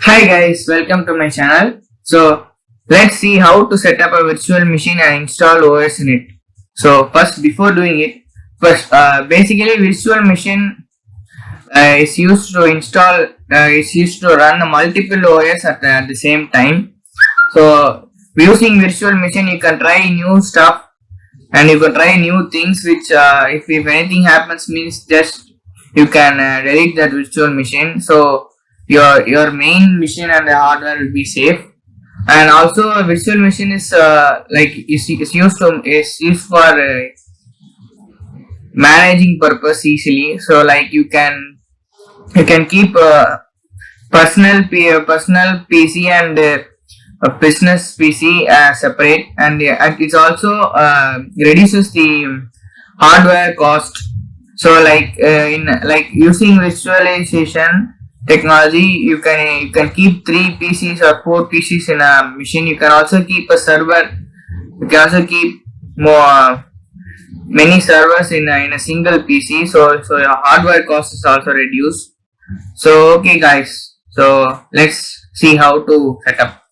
Hi guys, welcome to my channel. So let's see how to set up a virtual machine and install OS in it. So first, before doing it, basically virtual machine is used to install, is used to run multiple OS at the same time. So using virtual machine, you can try new stuff and you can try new things. Which if anything happens, means just you can delete that virtual machine. So your main machine and the hardware will be safe. And also a virtual machine is is used for managing purpose easily. So like you can keep personal PC and a business PC separate, and it's also reduces the hardware cost. So in like using visualization technology, you can keep 3 PCs or 4 PCs in a machine. You can also keep a server. You can also keep more many servers in a single PC. So your hardware cost is also reduced. So okay guys, so let's see how to set up.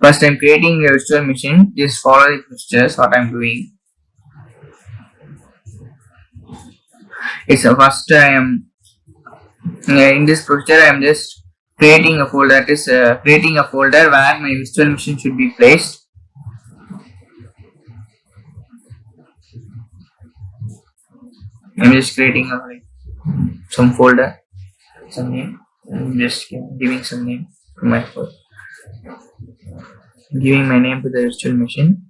First, I'm creating a virtual machine. Just follow the procedures. What I'm doing. It's first I am in this procedure. I am just creating a folder. That is creating a folder where my virtual machine should be placed. I'm just creating some folder, some name. I'm just giving some name to my folder. Giving my name to the virtual machine.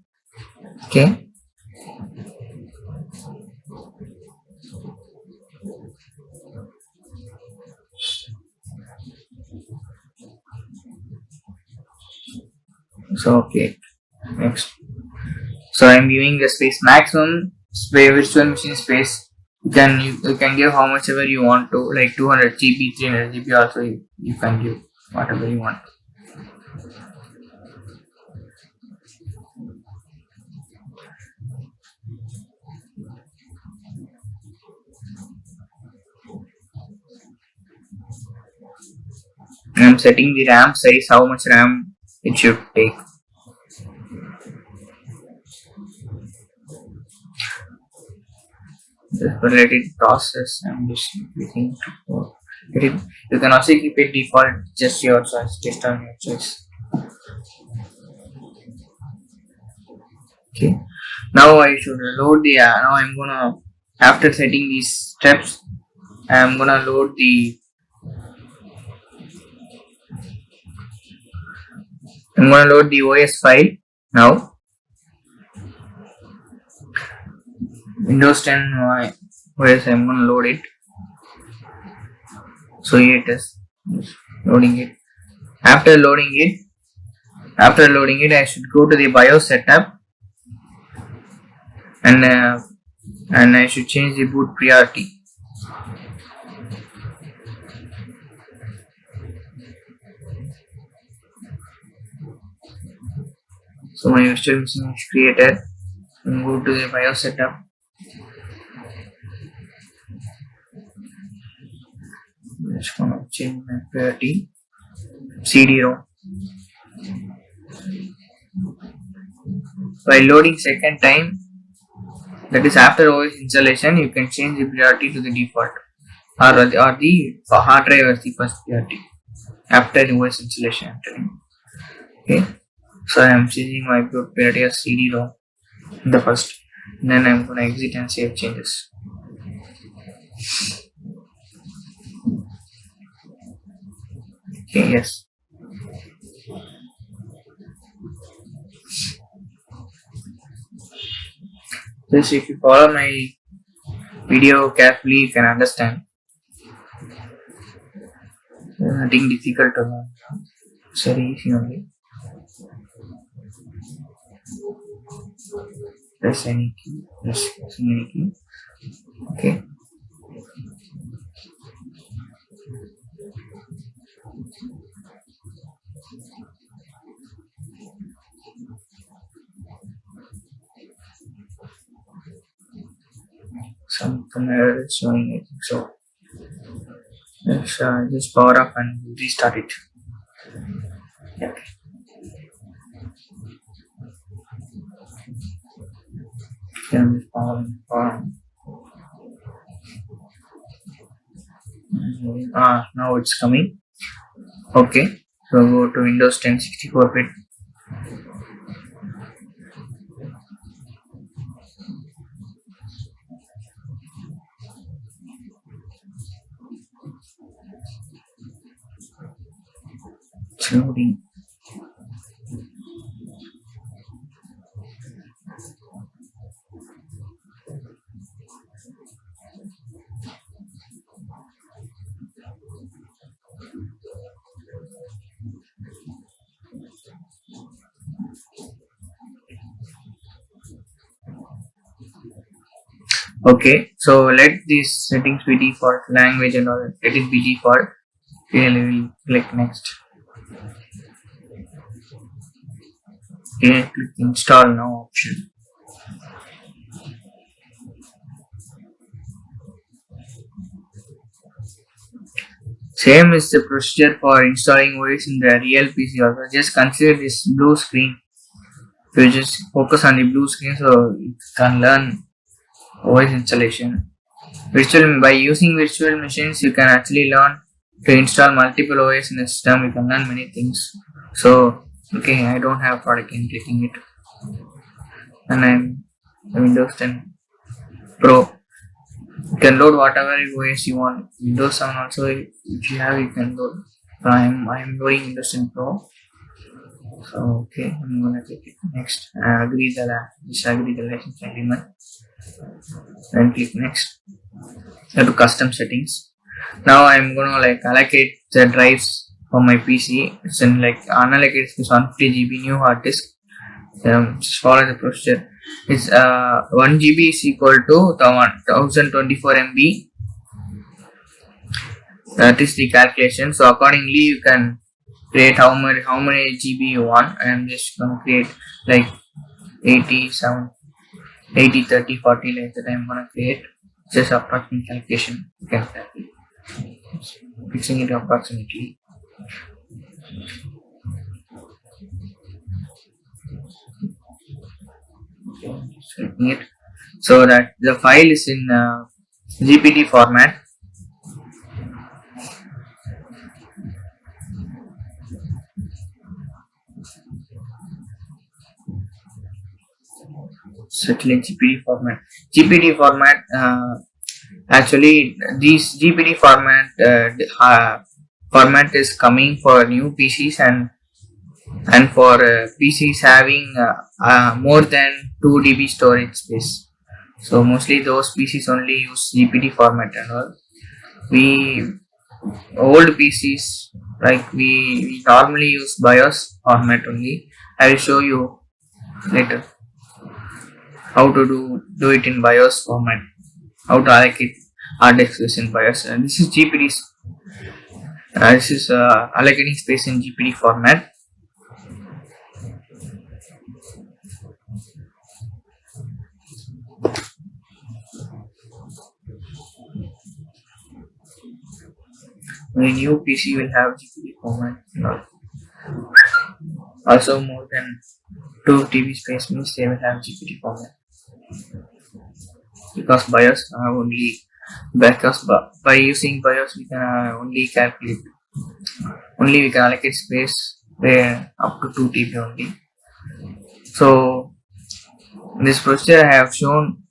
Okay. So okay. Next. So I'm giving the space maximum virtual machine space. You can give how much ever you want to, like 200 GB, 300 GB. Also you can give whatever you want. I'm setting the RAM size, how much RAM it should take. The related process, I'm just looking to it. You can also keep it default, just your choice, just on your choice. Okay. Now I should load the. Now I'm gonna, after setting these steps, I'm gonna load the. I'm gonna load the OS file now. Windows 10 OS. I'm gonna load it. So here it is, loading it. After loading it, I should go to the BIOS setup, and I should change the boot priority. So my virtual machine is created. And go to the BIOS setup. I'm just gonna change my priority. CD-ROM. While loading second time, that is after OS installation, you can change the priority to the default, or the hard drive as the first priority after the OS installation. Okay, so I am changing my boot priority as CD-ROM the first. Then I'm gonna exit and save changes. Okay, yes. Just if you follow my video carefully, you can understand. Nothing difficult to learn. It's very easy only. Press any key. Pressing any key. Okay. Some error is showing it. So let's just power up and restart it. Yeah. Then just power on. Now it's coming. Okay. So go to Windows 10 64-bit. It's loading. Okay, so let these settings be default, language and all, let it be default. Okay, we'll click next. Okay, click install now option. Same is the procedure for installing OS in the real PC also. Just consider this blue screen. So you just focus on the blue screen so you can learn OS installation. By using virtual machines, you can actually learn to install multiple OS in the system. You can learn many things. So, okay, I don't have product in clicking it, and I'm Windows 10 Pro. You can load whatever OS you want. Windows 7 also, if you have, you can load. So I'm loading Windows 10 Pro. So okay, I'm gonna click it next. Disagree the license agreement. Then click next. Go to custom settings. Now I'm gonna allocate the drives for my PC. It's in unallocate is 150 GB new hard disk. Just follow the procedure. It's 1 GB is equal to 1024 MB. That is the calculation. So accordingly you can create how many GB you want. I am just gonna create 80, 30, 40 like that. I'm gonna create just approximate calculation. You can calculate. Fixing it approximately. Selecting it so that the file is in GPT format. Settling GPT format. GPT format. Actually, this GPT format is coming for new PCs and for PCs having more than 2 GB storage space. So mostly those PCs only use GPT format and all. Old PCs we normally use BIOS format only. I will show you later how to do it in BIOS format. How to allocate hard disk space in BIOS. And this is GPT. This is allocating space in GPT format. My new PC will have GPT format. Also, more than 2 TB space means they will have GPT format. Because BIOS by using BIOS we can only we can allocate space where up to 2 TB only. So in this procedure I have shown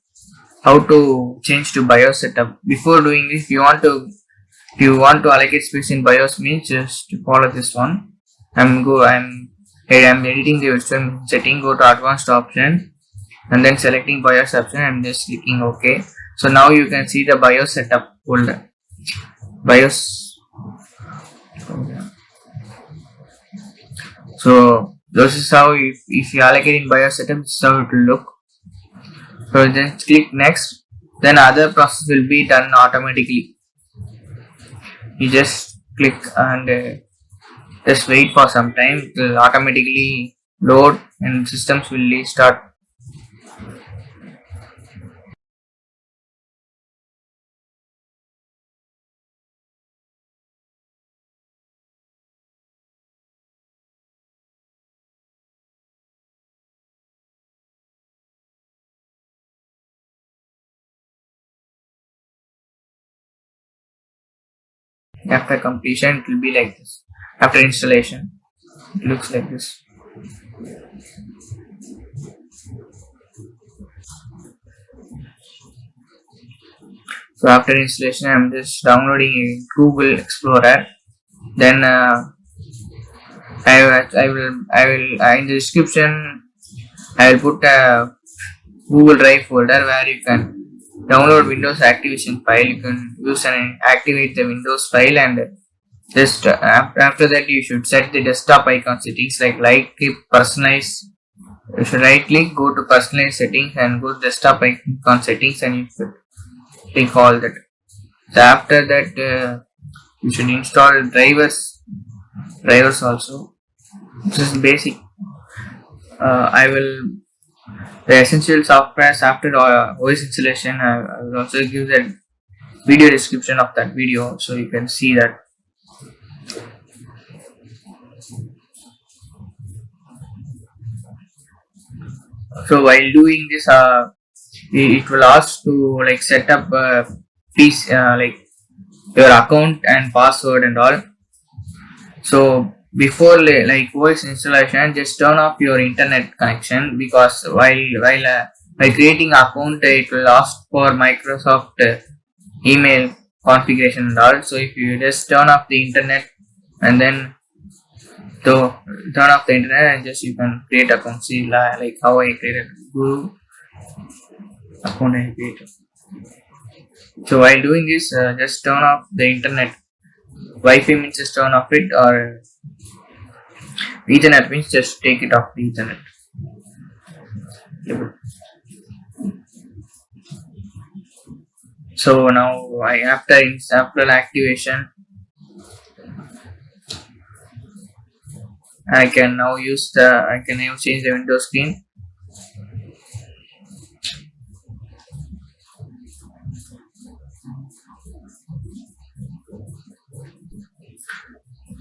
how to change to BIOS setup. Before doing this, if you want to allocate space in BIOS means just follow this one. I'm editing the virtual setting. Go to advanced option and then selecting BIOS option. I'm just clicking OK. So now you can see the BIOS setup folder. BIOS. So this is how if you allocate in BIOS setup, this is how it will look. So then click next. Then other process will be done automatically. You just click and just wait for some time. It will automatically load and systems will restart. After completion, it will be like this. After installation, it looks like this. So after installation, I'm just downloading a Google Explorer. Then I will in the description I will put a Google Drive folder where you can download Windows activation file. You can use and activate the Windows file, and just after that you should set the desktop icon settings like personalize. You should right click, go to personalize settings and go to desktop icon settings, and you should take all that. So after that you should install drivers also. This is basic. I will the essential software after OS installation. I will also give the video description of that video so you can see that. So while doing this, it will ask to set up please your account and password and all. So before OS installation, just turn off your internet connection, because while creating account, it will ask for Microsoft email configuration and all. So if you just turn off the internet and then turn off the internet and just you can create account. See like how I created Google account I created. So while doing this, just turn off the internet. Wi-Fi means just turn off it, or Ethernet means just take it off the Ethernet. So now after activation, I can now change the Windows screen.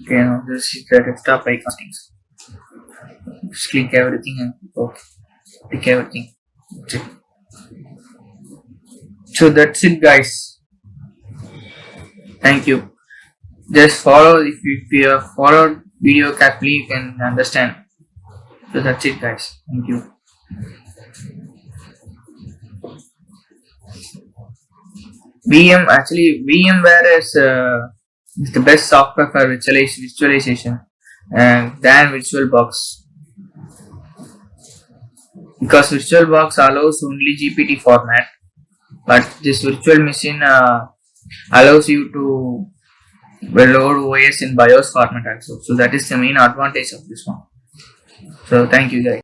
Okay, now this is the desktop icon. Just click everything and click everything. So that's it, guys. Thank you. Just follow. If you have followed video carefully, you can understand. So that's it, guys. Thank you. VMware is the best software for visualization than VirtualBox, because VirtualBox allows only GPT format, but this virtual machine allows you to load OS in BIOS format also. So that is the main advantage of this one. So thank you, guys.